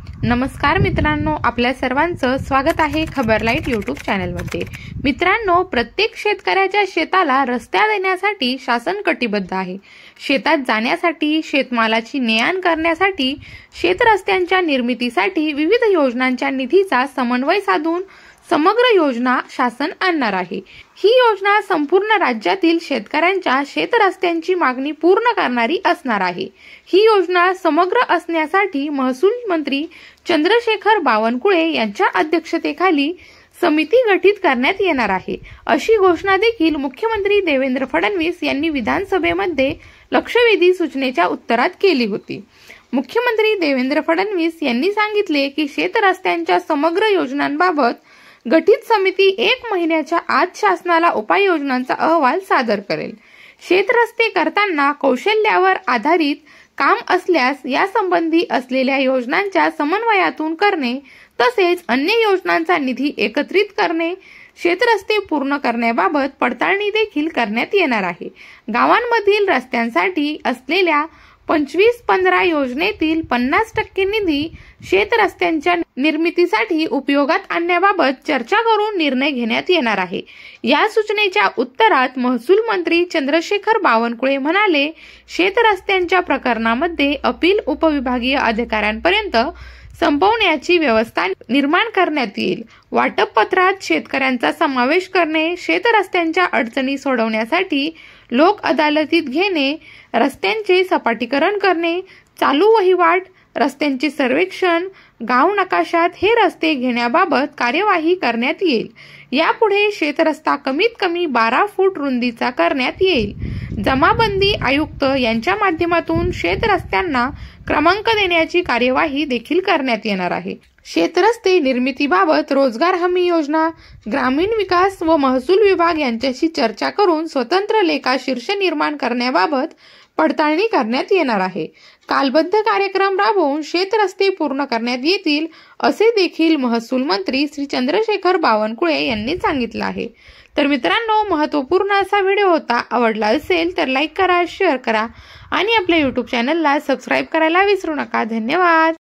नमस्कार मित्रांनो, आपल्या सर्वांचं स्वागत आहे खबर लाईट यूट्यूब चॅनलमध्ये। मित्रांनो, प्रत्येक शेतकऱ्याच्या शेताला रस्ता देण्यासाठी शासन कटिबद्ध आहे। शेतात जाण्यासाठी, शेतमालाची ने-आण करण्यासाठी, शेतरस्त्यांच्या निर्मितीसाठी विविध योजनांच्या निधीचा समन्वय साधून समग्र योजना शासन आणणार आहे। ही योजना संपूर्ण राज्यातील शेतकऱ्यांच्या शेतरस्त्यांची मागणी पूर्ण करणारी असणार आहे। ही योजना समग्र असण्यासाठी महसूल मंत्री चंद्रशेखर बावनकुळे यांच्या अध्यक्षतेखाली समिती गठीत करण्यात येणार आहे, अशी घोषणा देखील मुख्यमंत्री देवेंद्र फडणवीस यांनी विधानसभेमध्ये लक्षवेधी सूचनेच्या उत्तरात केली होती। मुख्यमंत्री देवेंद्र फडणवीस यांनी सांगितले की शेतरस्त्यांच्या समग्र योजनांबाबत गठीत समिती 1 महिन्याच्या आत शासनाला उपाययोजनांचा अहवाल सादर करेल। शेतरस्ते करताना कौशल्यावर आधारित काम असल्यास यासंबंधी असलेल्या योजनांच्या समन्वयातून करणे, तसेच अन्य योजनांचा निधी एकत्रित करणे, शेतरस्ते पूर्ण करण्याबाबत पडताळणी देखील करण्यात येणार आहे। गावांमधील रस्त्यांसाठी असलेल्या 25-15 योजनेतील 50% निधी शेतरस्त्यांच्या निर्मितीसाठी उपयोगात आणण्याबाबत चर्चा करून निर्णय घेण्यात येणार आहे। या सूचनेच्या उत्तरात महसूल मंत्री चंद्रशेखर बावनकुळे म्हणाले, शेतरस्त्यांच्या प्रकरणामध्ये अपील उपविभागीय अधिकाऱ्यांपर्यंत संपवण्याची व्यवस्था निर्माण करण्यात येईल। वाटप पत्रात शेतकऱ्यांचा समावेश करणे, शेतरस्त्यांच्या अडचणी सोडवण्यासाठी लोक अदालतीत घेणे, रस्त्यांचे सपाटीकरण करणे, चालू वहिवाट, रस्त्यांचे सर्वेक्षण, गाव नकाशात हे रस्ते घेण्याबाबत कार्यवाही करण्यात येईल। यापुढे शेतरस्ता कमीत कमी 12 फूट रुंदीचा करण्यात येईल। जमाबंदी आयुक्त यांच्या माध्यमातून शेतरस्त्यांना क्रमांक देण्याची कार्यवाही देखील करण्यात येणार आहे। शेतरस्ते निर्मितीबाबत रोजगार हमी योजना, ग्रामीण विकास व महसूल विभाग यांच्याशी चर्चा करून स्वतंत्र लेखाशीर्ष निर्माण करण्याबाबत पडताळणी करण्यात येणार आहे। कालबद्ध कार्यक्रम राबवून शेतरस्ते पूर्ण करण्यात येतील, असे देखील महसूल मंत्री श्री चंद्रशेखर बावनकुळे यांनी सांगितले आहे। तर मित्रांनो, महत्त्वपूर्ण असा व्हिडिओ होता। आवडला असेल तर लाईक करा, शेअर करा आणि आपल्या यूट्यूब चॅनलला सबस्क्राईब करायला विसरू नका। धन्यवाद।